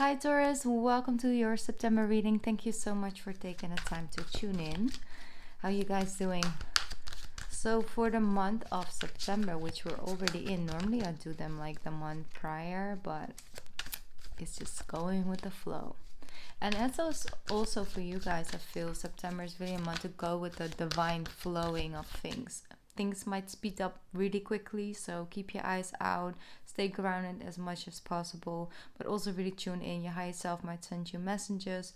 Hi Taurus, welcome to your September reading. Thank you so much for taking the time to tune in. How you guys doing? So for the month of September, which we're already in, normally I do them like the month prior, but it's just going with the flow. And that's also for you guys, I feel September is really a month to go with the divine flowing of things. Things might speed up really quickly, so keep your eyes out, stay grounded as much as possible, but also really tune in. Your higher self might send you messages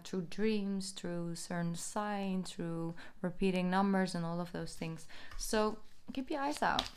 through dreams, through certain signs, through repeating numbers and all of those things. So keep your eyes out.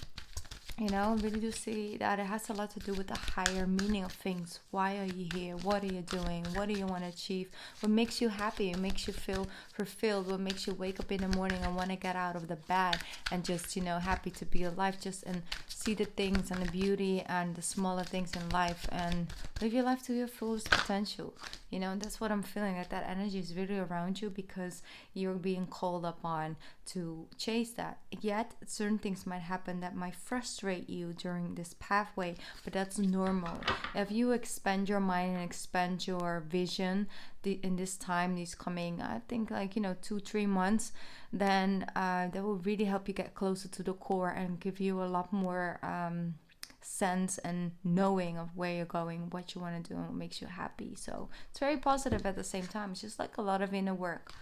You know, really do see that it has a lot to do with the higher meaning of things. Why are you here? What are you doing? What do you want to achieve? What makes you happy? What makes you feel fulfilled? What makes you wake up in the morning and want to get out of the bed and just, happy to be alive, just and see the things and the beauty and the smaller things in life and live your life to your fullest potential. And that's what I'm feeling, that energy is really around you because you're being called upon to chase that. Yet certain things might happen that might frustrate you during this pathway, but that's normal. If you expand your mind and expand your vision in this time, these coming, I think 2-3 months, then that will really help you get closer to the core and give you a lot more sense and knowing of where you're going, what you want to do, and what makes you happy. So it's very positive at the same time. It's just like a lot of inner work.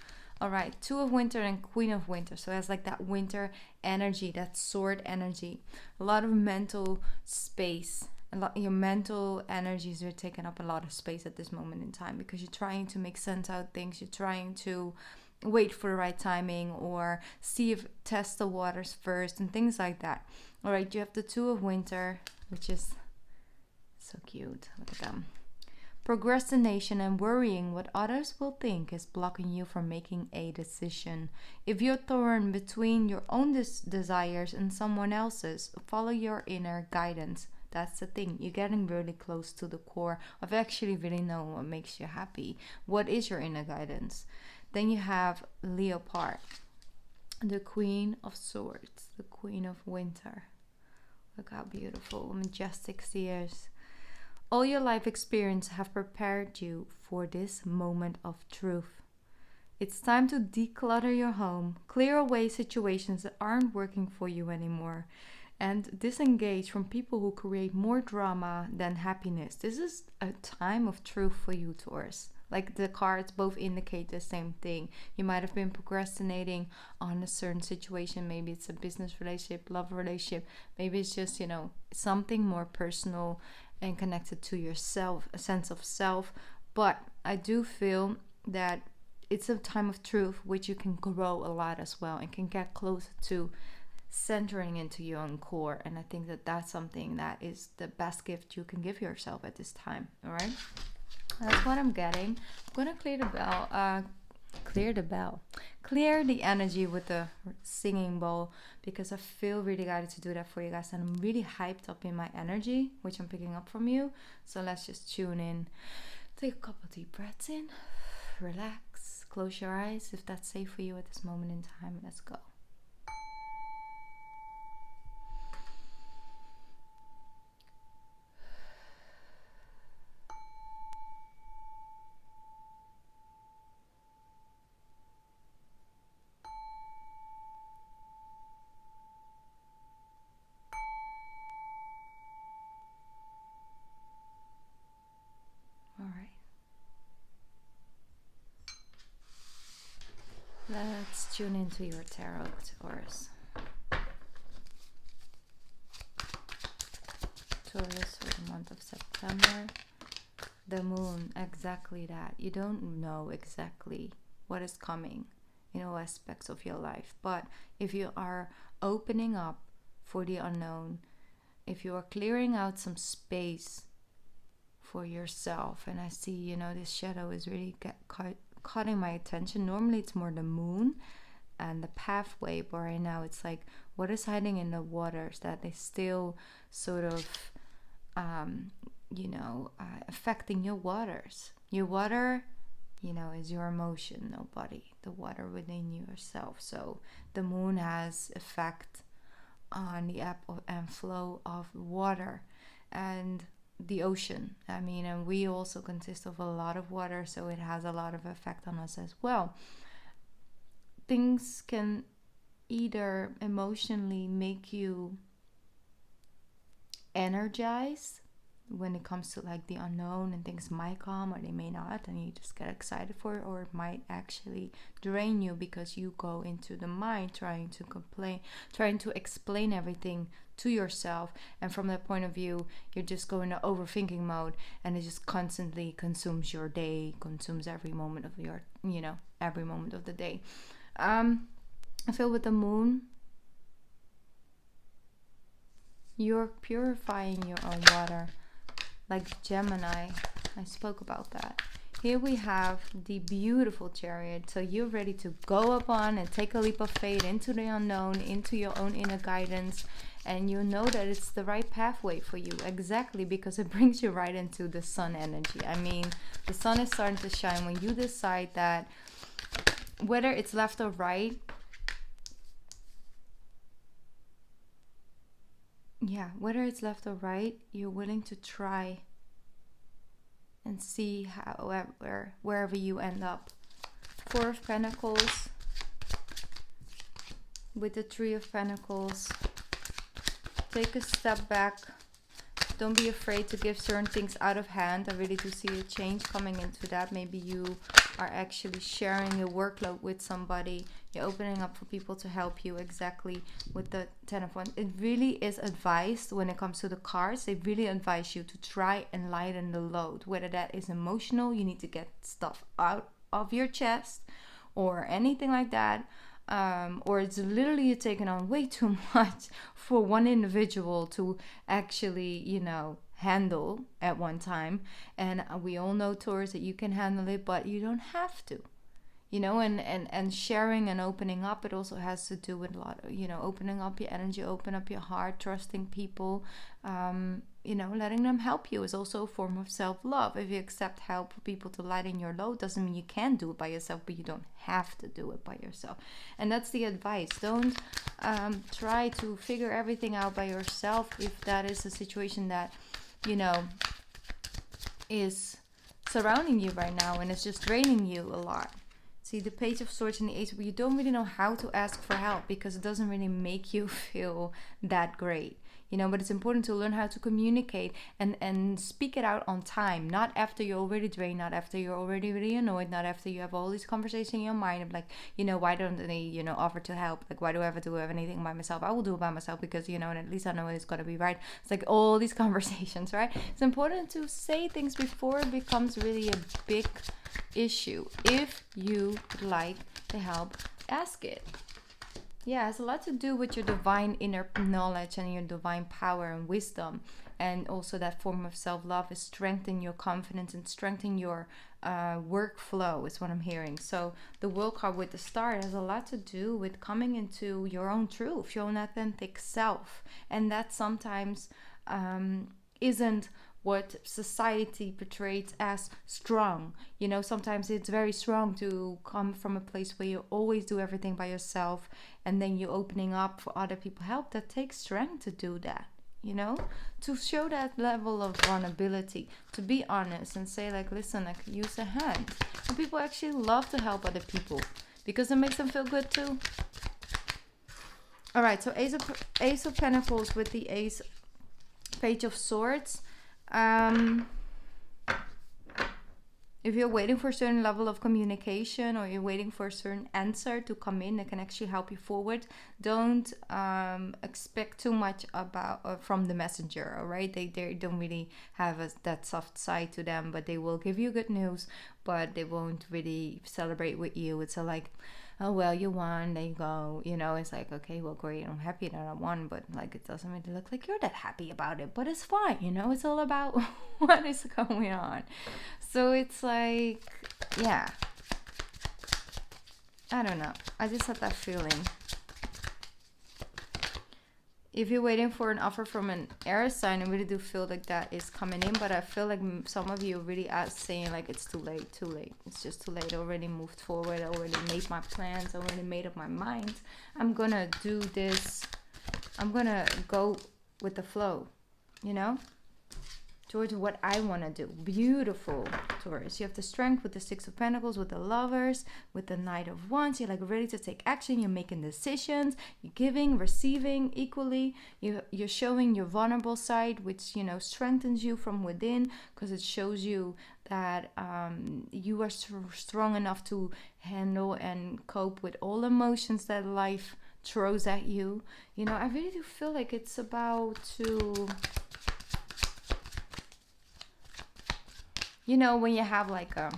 All right, Two of Winter and Queen of Winter. So that's like that winter energy, that sword energy. A lot of mental space. Your mental energies are taking up a lot of space at this moment in time because you're trying to make sense out of things. You're trying to wait for the right timing or test the waters first and things like that. All right, you have the Two of Winter, which is so cute. Look at them. Procrastination and worrying what others will think is blocking you from making a decision. If you're torn between your own desires and someone else's, follow your inner guidance. That's the thing. You're getting really close to the core of actually really knowing what makes you happy. What is your inner guidance? Then you have Leopard, the Queen of Swords, the Queen of Winter. Look how beautiful, majestic she is. All your life experience have prepared you for this moment of truth. It's time to declutter your home, clear away situations that aren't working for you anymore, and disengage from people who create more drama than happiness. This is a time of truth for you, Taurus. Like the cards both indicate the same thing. You might have been procrastinating on a certain situation. Maybe it's a business relationship, love relationship. Maybe it's just, something more personal and connected to yourself, a sense of self. But I do feel that it's a time of truth which you can grow a lot as well and can get closer to centering into your own core. And I think that that's something that is the best gift you can give yourself at this time. All right, that's what I'm getting. I'm gonna clear the energy with the singing bowl because I feel really guided to do that for you guys, and I'm really hyped up in my energy, which I'm picking up from you. So let's just tune in. Take a couple deep breaths in, relax, close your eyes if that's safe for you at this moment in time. Let's go. All right. Let's tune into your tarot, Taurus. Taurus for the month of September. The moon, exactly that. You don't know exactly what is coming in all aspects of your life. But if you are opening up for the unknown, if you are clearing out some space for yourself, and I see, this shadow is really caught my attention. Normally it's more the moon and the pathway, but right now it's like what is hiding in the waters that is still sort of affecting your waters. Your water, is your emotion, nobody. The water within yourself. So the moon has effect on the ebb and flow of water, and the ocean. I mean, and we also consist of a lot of water, so it has a lot of effect on us as well. Things can either emotionally make you energized when it comes to like the unknown, and things might come or they may not, and you just get excited for it, or it might actually drain you because you go into the mind trying to complain, trying to explain everything to yourself, and from that point of view you're just going to overthinking mode, and it just constantly consumes your day, consumes every moment of your, every moment of the day. I feel with the moon, you're purifying your own water. Like Gemini, I spoke about that. Here we have the beautiful Chariot. So you're ready to go up on and take a leap of faith into the unknown, into your own inner guidance. And you know that it's the right pathway for you. Exactly, because it brings you right into the sun energy. I mean, the sun is starting to shine when you decide that whether it's left or right, whether it's left or right, you're willing to try and see wherever you end up. Four of Pentacles with the Three of Pentacles. Take a step back. Don't be afraid to give certain things out of hand. I really do see a change coming into that. Maybe you are actually sharing your workload with somebody. You're opening up for people to help you, exactly with the Ten of Wands. It really is advised when it comes to the cards. They really advise you to try and lighten the load. Whether that is emotional, you need to get stuff out of your chest or anything like that. Or it's literally you're taking on way too much for one individual to actually, handle at one time. And we all know, Taurus, that you can handle it, but you don't have to. And sharing and opening up, it also has to do with a lot of, opening up your energy, open up your heart, trusting people, letting them help you is also a form of self-love. If you accept help for people to lighten your load, doesn't mean you can do it by yourself, but you don't have to do it by yourself. And that's the advice. Don't try to figure everything out by yourself if that is a situation that, is surrounding you right now and it's just draining you a lot. See, the Page of Swords and the Ace, you don't really know how to ask for help because it doesn't really make you feel that great. But it's important to learn how to communicate and speak it out on time, not after you're already drained, not after you're already really annoyed, not after you have all these conversations in your mind of like, why don't they, offer to help? Like, why do I ever do anything by myself? I will do it by myself because, and at least I know it's got to be right. It's like all these conversations, right? It's important to say things before it becomes really a big issue. If you would like the help, ask it. It has a lot to do with your divine inner knowledge and your divine power and wisdom. And also that form of self-love is strengthening your confidence and strengthening your workflow is what I'm hearing. So the World card with the Star has a lot to do with coming into your own truth, your own authentic self. And that sometimes isn't what society portrays as strong. Sometimes it's very strong to come from a place where you always do everything by yourself and then you're opening up for other people help. That takes strength to do that, to show that level of vulnerability, to be honest and say like, listen, I could use a hand. And people actually love to help other people because it makes them feel good too. All right, so Ace of Pentacles with the Page of Swords. If you're waiting for a certain level of communication or you're waiting for a certain answer to come in that can actually help you forward, don't expect too much about from the messenger. All right, they don't really have that soft side to them, but they will give you good news, but they won't really celebrate with you. It's like, oh well, you won, there you go. It's like, okay, well, great, I'm happy that I won, but like it doesn't really look like you're that happy about it, but it's fine. It's all about what is going on. So it's like, I don't know, I just had that feeling. If you're waiting for an offer from an air sign, I really do feel like that is coming in, but I feel like some of you really are saying like it's too late. It's just too late. I already moved forward. I already made my plans. I already made up my mind. I'm going to do this. I'm going to go with the flow, towards what I want to do. Beautiful, Taurus. You have the strength with the Six of Pentacles, with the Lovers, with the Knight of Wands. You're like ready to take action. You're making decisions. You're giving, receiving equally. You're showing your vulnerable side, which, you know, strengthens you from within, because it shows you that you are strong enough to handle and cope with all emotions that life throws at you. You know, I really do feel like it's about to... You know, when you have like how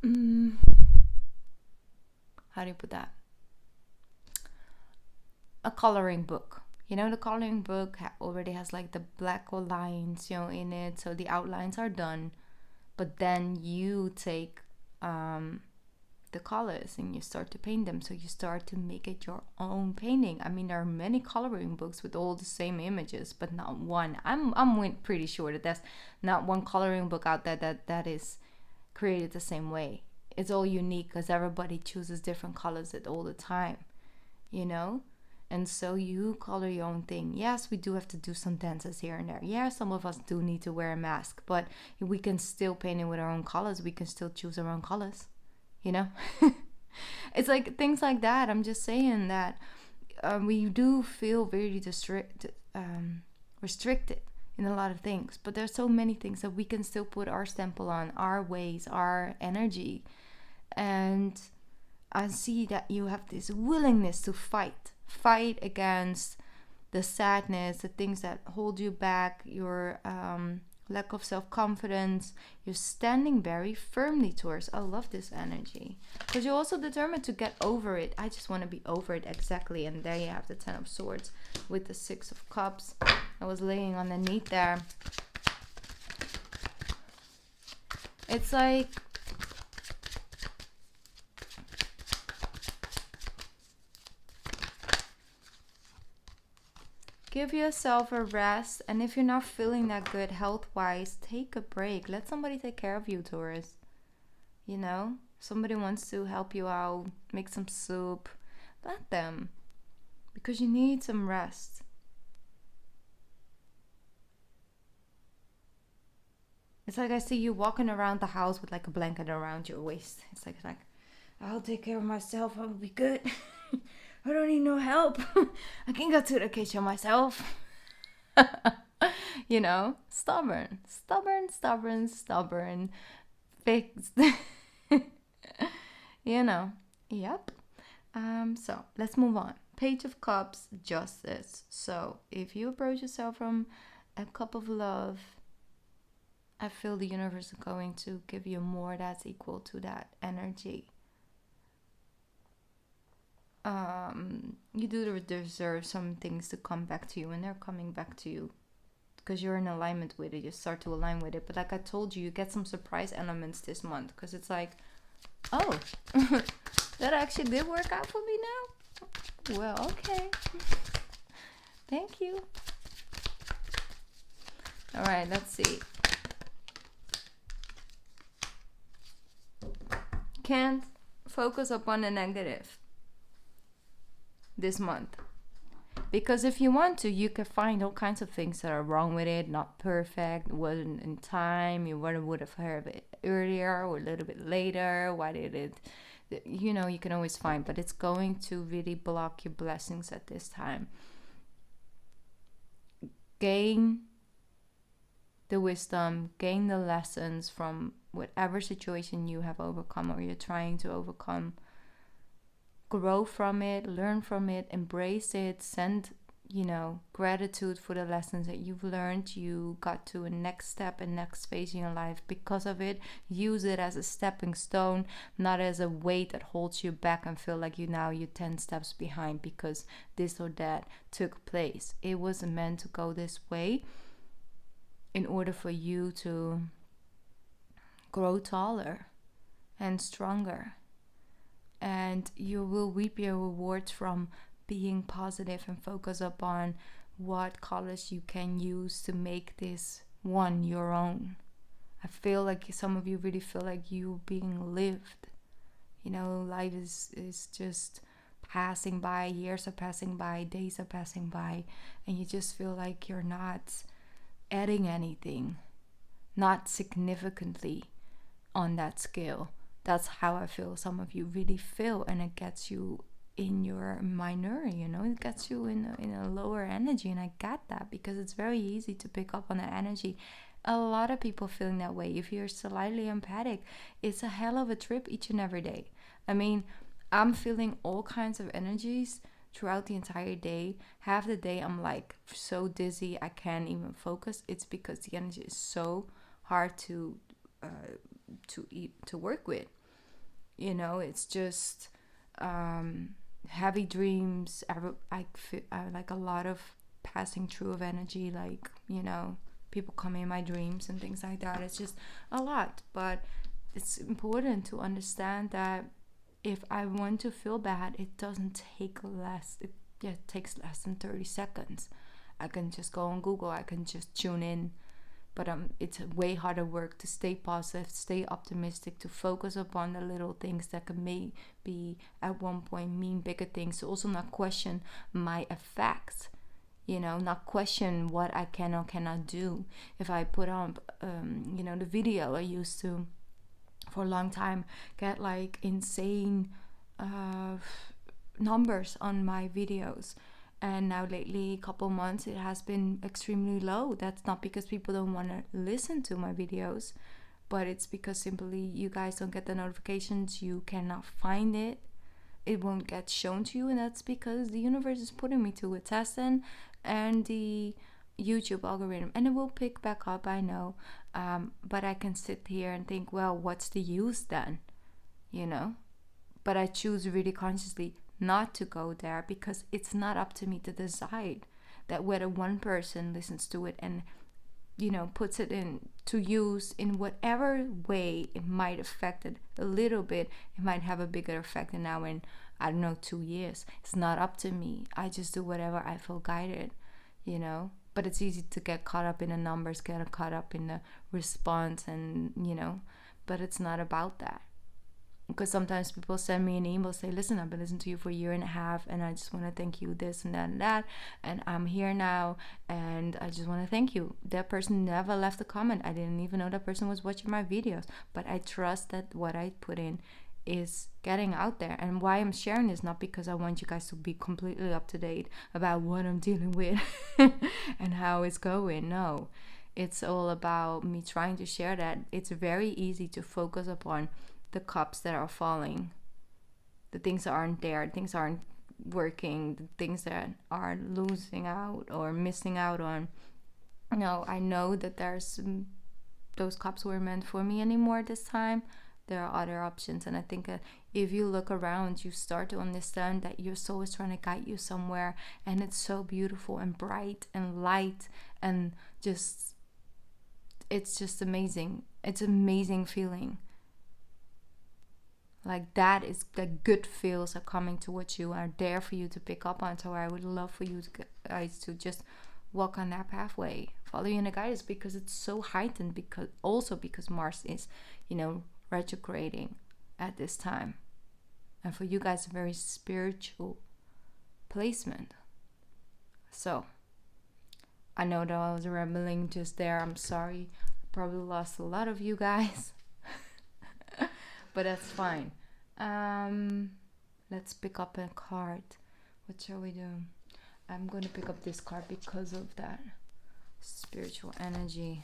do you put that? A coloring book. You know, the coloring book already has like the black lines, you know, in it. So the outlines are done. But then you take the colors and you start to paint them. So you start to make it your own painting. I mean, there are many coloring books with all the same images, but not one. I'm pretty sure that there's not one coloring book out there that is created the same way. It's all unique because everybody chooses different colors at all the time, you know? And so you color your own thing. Yes, we do have to do some dances here and there. Yeah, some of us do need to wear a mask, but we can still paint it with our own colors. We can still choose our own colors. You know, it's like things like that. I'm just saying that we do feel very restricted in a lot of things, but there's so many things that we can still put our stamp on, our ways, our energy. And I see that you have this willingness to fight against the sadness, the things that hold you back, your lack of self-confidence. You're standing very firmly, Taurus. I love this energy because you're also determined to get over it. I just want to be over it, exactly. And there you have the Ten of Swords with the Six of Cups. I was laying underneath there. It's like give yourself a rest, and if you're not feeling that good health-wise, take a break. Let somebody take care of you, Taurus. You know, somebody wants to help you out, make some soup. Let them, because you need some rest. It's like I see you walking around the house with like a blanket around your waist. It's like I'll take care of myself. I'll be good. I don't need no help. I can go to the kitchen myself. You know, stubborn. Fixed. You know, yep. So let's move on. Page of Cups, Justice. So if you approach yourself from a cup of love, I feel the universe is going to give you more that's equal to that energy. You do deserve some things to come back to you, and they're coming back to you because you're in alignment with it. You start to align with it. But like I told you, you get some surprise elements this month because it's like, oh, that actually did work out for me now. Well, okay. Thank you. All right, let's see. Can't focus upon the negative this month, because if you want to, you can find all kinds of things that are wrong with it, not perfect, wasn't in time, you would have heard of it earlier or a little bit later, why did it, you know, you can always find, but it's going to really block your blessings at this time. Gain the wisdom, gain the lessons from whatever situation you have overcome or you're trying to overcome. Grow from it, learn from it, embrace it, send, you know, gratitude for the lessons that you've learned. You got to a next step and next phase in your life because of it. Use it as a stepping stone, not as a weight that holds you back and feel like you're 10 steps behind because this or that took place. It was meant to go this way in order for you to grow taller and stronger. And you will reap your rewards from being positive and focus upon what colors you can use to make this one your own. I feel like some of you really feel like you're being lived. You know, life is just passing by, years are passing by, days are passing by, and you just feel like you're not adding anything, not significantly on that scale. That's how I feel some of you really feel, and it gets you in your minor, it gets you in a lower energy. And I get that, because it's very easy to pick up on that energy. A lot of people feeling that way. If you're slightly empathic, it's a hell of a trip each and every day. I mean, I'm feeling all kinds of energies throughout the entire day. Half the day I'm like so dizzy I can't even focus. It's because the energy is so hard to work with. It's just heavy dreams. I feel like a lot of passing through of energy, like people come in my dreams and things like that. It's just a lot. But it's important to understand that if I want to feel bad, it doesn't take less. It takes less than 30 seconds. I can just go on Google. I can just tune in. But it's way harder work to stay positive, stay optimistic, to focus upon the little things that can maybe at one point mean bigger things. To also not question my effects. Not question what I can or cannot do. If I put on, the video, I used to, for a long time, get like insane numbers on my videos. And now lately, a couple months, it has been extremely low. That's not because people don't want to listen to my videos, but it's because simply you guys don't get the notifications. You cannot find it. It won't get shown to you, and that's because the universe is putting me to a test and the YouTube algorithm, and it will pick back up, I know, but I can sit here and think, well, what's the use then, but I choose really consciously not to go there, because it's not up to me to decide that whether one person listens to it and puts it in to use in whatever way it might affect it a little bit. It might have a bigger effect than now in, I don't know, 2 years. It's not up to me. I just do whatever I feel guided, but it's easy to get caught up in the numbers, get caught up in the response, and but it's not about that. Because sometimes people send me an email, say, listen, I've been listening to you for a year and a half, and I just want to thank you this and that and that, and I'm here now, and I just want to thank you. That person never left a comment. I didn't even know that person was watching my videos, but I trust that what I put in is getting out there. And why I'm sharing is not because I want you guys to be completely up to date about what I'm dealing with and how it's going. No, it's all about me trying to share that it's very easy to focus upon the cups that are falling, the things that aren't there, things aren't working, the things that are losing out or missing out on. No, I know that those cups were meant for me anymore this time. There are other options, and I think if you look around, you start to understand that your soul is trying to guide you somewhere, and it's so beautiful and bright and light, and it's just amazing. It's an amazing feeling. Like that is the good feels are coming towards you, are there for you to pick up on. So I would love for you guys to just walk on that pathway, follow your inner guidance, because it's so heightened, because Mars is, retrograding at this time. And for you guys, a very spiritual placement. So I know that I was rambling just there. I'm sorry. I probably lost a lot of you guys. But that's fine. Let's pick up a card. What shall we do? I'm going to pick up this card because of that spiritual energy.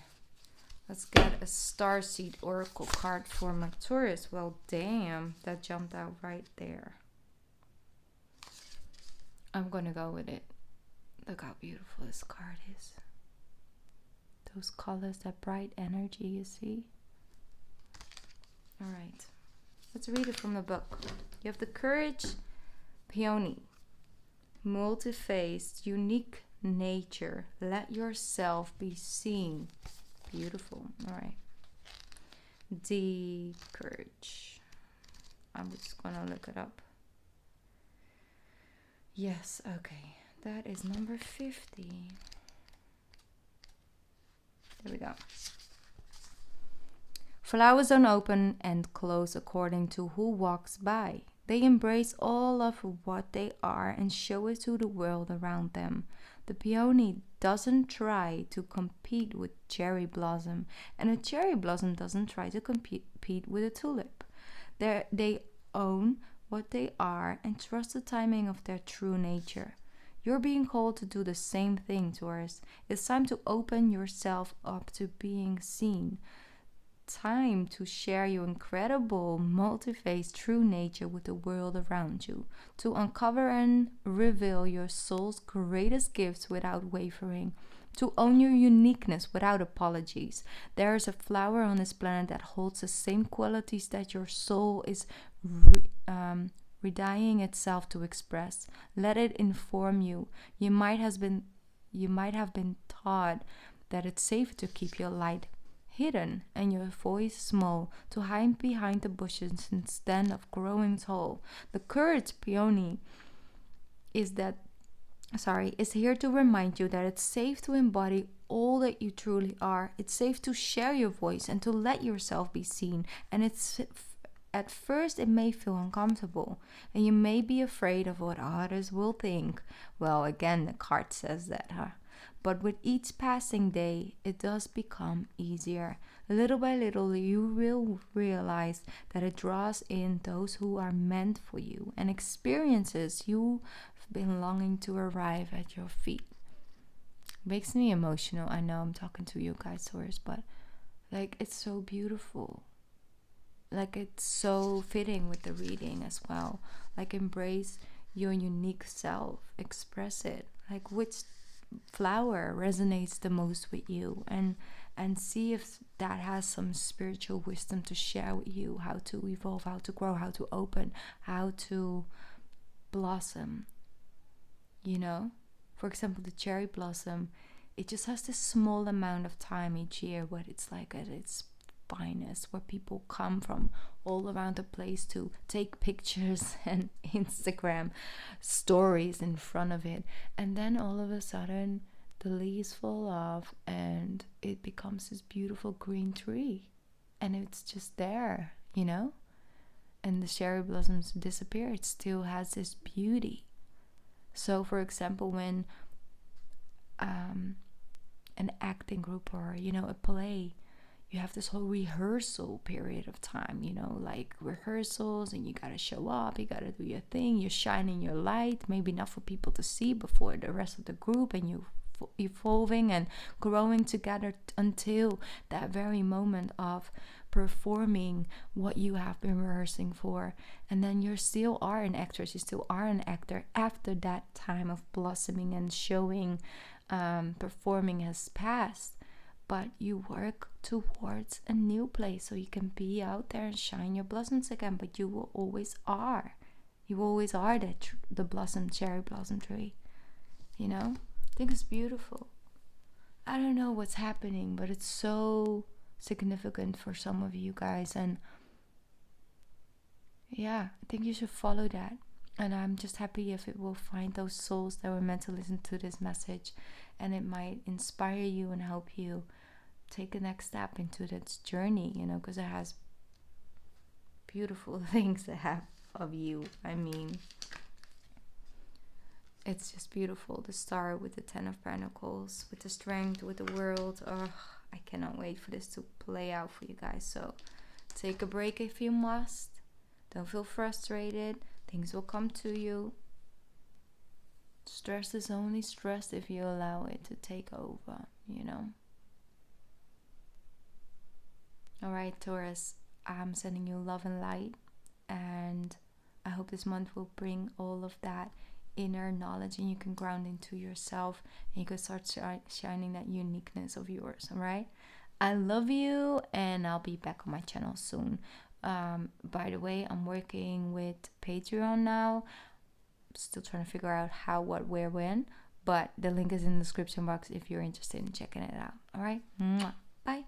Let's get a Starseed Oracle card for my Taurus. Well, damn, that jumped out right there. I'm going to go with it. Look how beautiful this card is. Those colors, that bright energy, you see? All right. Let's read it from the book. You have the Courage, Peony, multi-faced, unique nature. Let yourself be seen. Beautiful. All right. The Courage. I'm just gonna look it up. Yes. Okay. That is number 50. There we go. Flowers don't open and close according to who walks by. They embrace all of what they are and show it to the world around them. The peony doesn't try to compete with cherry blossom, and a cherry blossom doesn't try to compete with a tulip. They own what they are and trust the timing of their true nature. You're being called to do the same thing, Taurus. It's time to open yourself up to being seen. Time to share your incredible, multi-faced true nature with the world around you, to uncover and reveal your soul's greatest gifts without wavering, to own your uniqueness without apologies. There is a flower on this planet that holds the same qualities that your soul is readying itself to express. Let it inform you. You might have been taught that it's safe to keep your light hidden and your voice small, to hide behind the bushes instead of growing tall. The courage peony is here to remind you that it's safe to embody all that you truly are. It's safe to share your voice and to let yourself be seen. And at first it may feel uncomfortable and you may be afraid of what others will think. Well, again, the card says that, huh? But with each passing day, it does become easier. Little by little, you will realize that it draws in those who are meant for you and experiences you've been longing to arrive at your feet. Makes me emotional. I know I'm talking to you guys, Taurus, but it's so beautiful. It's so fitting with the reading as well. Embrace your unique self, express it. Which flower resonates the most with you, and see if that has some spiritual wisdom to share with you, how to evolve, how to grow, how to open, how to blossom. For example, the cherry blossom, it just has this small amount of time each year where it's at its finest, where people come from all around the place to take pictures and Instagram stories in front of it, and then all of a sudden the leaves fall off and it becomes this beautiful green tree, and it's just there, and the cherry blossoms disappear. It still has this beauty. So for example, when an acting group or a play, you have this whole rehearsal period of time, rehearsals, and you gotta show up, you gotta do your thing, you're shining your light, maybe not for people to see, but for the rest of the group, and you evolving and growing together until that very moment of performing what you have been rehearsing for. And then you still are an actress, you still are an actor after that time of blossoming and showing, performing has passed. But you work towards a new place so you can be out there and shine your blossoms again. But you will always are. You always are the cherry blossom tree. I think it's beautiful. I don't know what's happening, but it's so significant for some of you guys. And yeah, I think you should follow that. And I'm just happy if it will find those souls that were meant to listen to this message, and it might inspire you and help you take the next step into this journey, because it has beautiful things ahead of you. I mean, it's just beautiful. The star with the 10 of Pentacles, with the strength, with the world. Oh, I cannot wait for this to play out for you guys. So take a break if you must. Don't feel frustrated. Things will come to you. Stress is only stress if you allow it to take over, Alright, Taurus, I'm sending you love and light, and I hope this month will bring all of that inner knowledge, and you can ground into yourself, and you can start shining that uniqueness of yours. Alright, I love you, and I'll be back on my channel soon. By the way, I'm working with Patreon now. Still trying to figure out how, what, where, when, but the link is in the description box if you're interested in checking it out. Alright, bye.